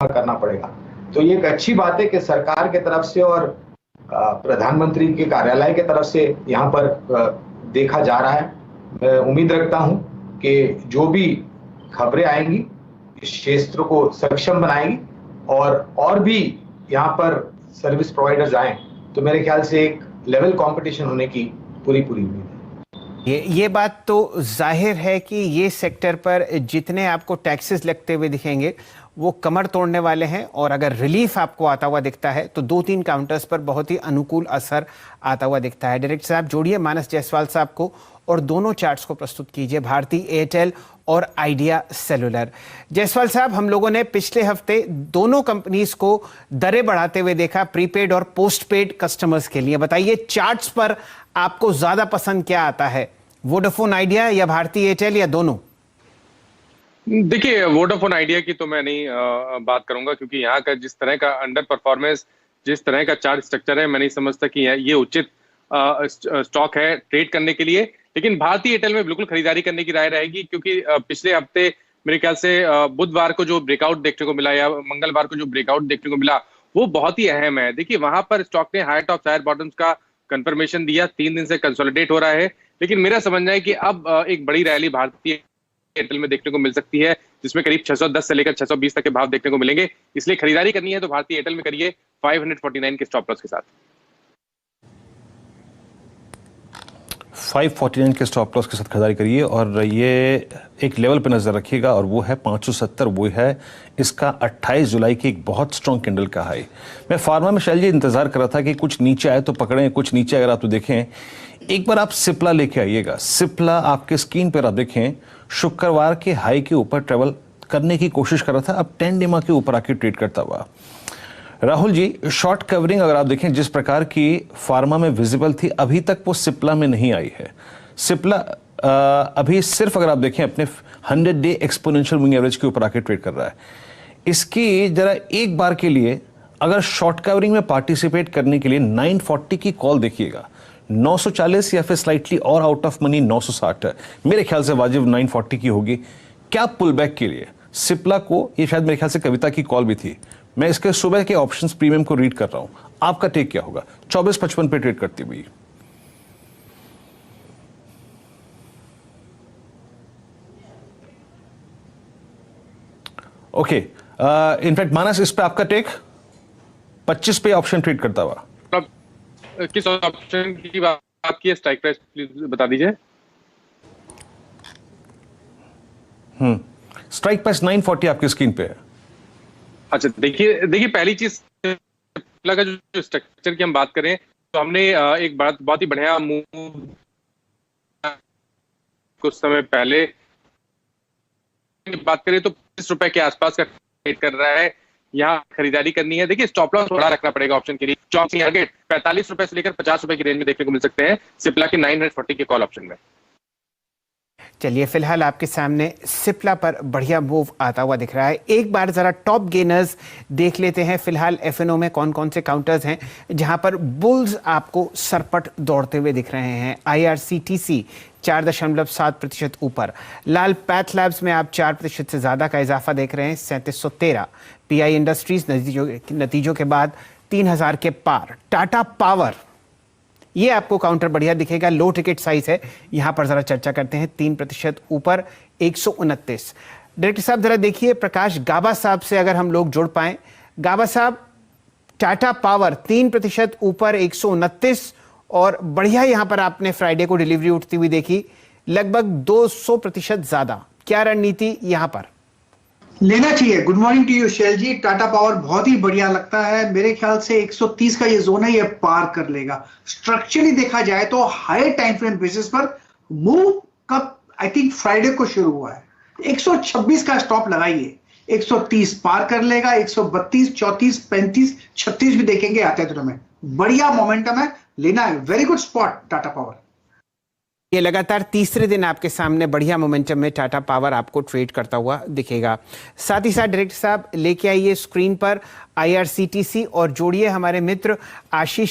करना पड़ेगा। तो ये एक अच्छी बात है कि सरकार के तरफ से और प्रधानमंत्री के कार्यालय के तरफ से यहाँ पर देखा जा रहा है। मैं उम्मीद रखता हूँ कि जो भी खबरें आएंगी इस क्षेत्र को सक्षम बनाएगी और भी यहाँ पर सर्विस प्रोवाइडर्स आए तो मेरे ख्याल से एक लेवल कंपटीशन होने की पूरी उम्मीद है। ये बात तो जाहिर है कि ये सेक्टर पर जितने आपको टैक्सेस लगते हुए दिखेंगे वो कमर तोड़ने वाले हैं, और अगर रिलीफ आपको आता हुआ दिखता है तो 2-3 काउंटर्स पर बहुत ही अनुकूल असर आता हुआ दिखता है। डायरेक्टर साहब जोड़िए मानस जायसवाल साहब को और दोनों चार्ट्स को प्रस्तुत कीजिए, भारती एयरटेल और आइडिया सेलुलर। जायसवाल साहब, हम लोगों ने पिछले हफ्ते दोनों कंपनीज को दरें बढ़ाते हुए देखा, प्रीपेड और पोस्टपेड कस्टमर्स के लिए। बताइए चार्ट्स पर आपको ज्यादा पसंद क्या आता है, वोडाफोन आइडिया या भारती एयरटेल या दोनों? देखिए, वोडाफोन आइडिया की तो मैं नहीं बात करूंगा, क्योंकि यहाँ का जिस तरह का अंडर परफॉर्मेंस, जिस तरह का चार्ट स्ट्रक्चर है, मैं नहीं समझता कि ये उचित स्टॉक है ट्रेड करने के लिए। लेकिन भारती एयरटेल में बिल्कुल खरीदारी करने की राय रहेगी, क्योंकि पिछले हफ्ते मेरे ख्याल से बुधवार को जो ब्रेकआउट देखने को मिला या मंगलवार को जो ब्रेकआउट देखने को मिला वो बहुत ही अहम है। देखिए, वहां पर स्टॉक ने हायर टॉप हायर बॉटम्स का कंफर्मेशन दिया, 3 दिन से कंसोलिडेट हो रहा है। लेकिन मेरा समझना है कि अब एक बड़ी रैली भारतीय एयरटेल में देखने को मिल सकती है, जिसमें करीब 610 से लेकर 620 तक के भाव देखने को मिलेंगे। इसलिए खरीदारी करनी है तो भारतीय एयरटेल में करिए 549 के स्टॉप लॉस के साथ। 549 के स्टॉप लॉस के साथ खरीदारी करिए, और ये एक लेवल पे नजर रखिएगा, और वो है 570। वो है इसका 28 जुलाई की एक बहुत स्ट्रॉन्ग कैंडल का हाई। मैं फार्मा में शैल जी इंतजार कर रहा था कि कुछ नीचे आए तो पकड़ें, कुछ नीचे अगर आप तो देखें। एक बार आप सिप्ला लेके आइएगा। सिप्ला आपके स्क्रीन पर आप देखें शुक्रवार के हाई के ऊपर ट्रेवल करने की कोशिश कर रहा था, अब 10 डेमा के ऊपर आके ट्रेड करता हुआ। राहुल जी, शॉर्ट कवरिंग अगर आप देखें जिस प्रकार की फार्मा में विजिबल थी, अभी तक वो सिप्ला में नहीं आई है। सिप्ला अभी सिर्फ अगर आप देखें अपने 100 डे एक्सपोनेंशियल मूविंग एवरेज के ऊपर आके ट्रेड कर रहा है। इसकी जरा एक बार के लिए अगर शॉर्ट कवरिंग में पार्टिसिपेट करने के लिए 940 की कॉल देखिएगा। 940 या फिर स्लाइटली और आउट ऑफ मनी 960 है। मेरे ख्याल से वाजिब 940 की होगी। क्या पुल बैक के लिए सिप्ला को, ये शायद मेरे ख्याल से कविता की कॉल भी थी। मैं इसके सुबह के ऑप्शंस प्रीमियम को रीड कर रहा हूं, आपका टेक क्या होगा? 24.55 पे ट्रेड करती हुई। ओके, इनफैक्ट मानस, इस पे आपका टेक 25 पे ऑप्शन ट्रेड करता हुआ। किस ऑप्शन की बात की है? स्ट्राइक प्राइस प्लीज बता दीजिए। स्ट्राइक प्राइस 940 आपकी स्क्रीन पे है। अच्छा, देखिए पहली चीज का जो स्ट्रक्चर की हम बात करें तो हमने एक बहुत ही बढ़िया मूव कुछ समय पहले बात करें तो 25 रुपए के आसपास का ट्रेड कर रहा है। यहाँ खरीदारी करनी है। देखिए, स्टॉप लॉस बड़ा रखना पड़ेगा ऑप्शन के लिए। टारगेट 45 रुपए से लेकर 50 रुपए की रेंज में देखने को मिल सकते हैं सिप्ला के 940 के कॉल ऑप्शन में। चलिए, फिलहाल आपके सामने सिप्ला पर बढ़िया मूव आता हुआ दिख रहा है। एक बार जरा टॉप गेनर्स देख लेते हैं। फिलहाल एफएनओ में कौन कौन से काउंटर्स हैं जहां पर बुल्स आपको सरपट दौड़ते हुए दिख रहे हैं। आईआरसीटीसी 4.7% ऊपर। लाल पैथ लैब्स में आप 4% से ज्यादा का इजाफा देख रहे हैं, 3713। पीआई इंडस्ट्रीज नतीजों के बाद 3000 के पार। टाटा पावर, ये आपको काउंटर बढ़िया दिखेगा, लो टिकट साइज है, यहां पर जरा चर्चा करते हैं, 3% ऊपर, 129। डायरेक्टर साहब जरा देखिए, प्रकाश गाबा साहब से अगर हम लोग जुड़ पाए। गाबा साहब, टाटा पावर 3% ऊपर, 129, और बढ़िया यहां पर आपने फ्राइडे को डिलीवरी उठती हुई देखी, लगभग 200% ज्यादा। क्या रणनीति यहां पर? लेना चाहिए। Good morning to you Shail ji. Tata Power बहुत ही बढ़िया लगता है। मेरे ख्याल से 130 का ये जोन है, ये पार कर लेगा। स्ट्रक्चरली देखा जाए तो हायर टाइम फ्रेम बेसिस पर मूव का आई थिंक फ्राइडे को शुरू हुआ है। 126 का स्टॉप लगाइए, 130 पार कर लेगा। 132, 34, 35, 36 भी देखेंगे आते दिनों में। बढ़िया मोमेंटम है, लेना है। Very good spot Tata power. ये लगातार तीसरे दिन आपके सामने बढ़िया मोमेंटम में टाटा पावर आपको ट्रेड करता हुआ दिखेगा। साथ ही साथ डायरेक्टर साहब लेके आइए स्क्रीन पर आईआरसीटीसी और जोड़िए हमारे मित्र आशीष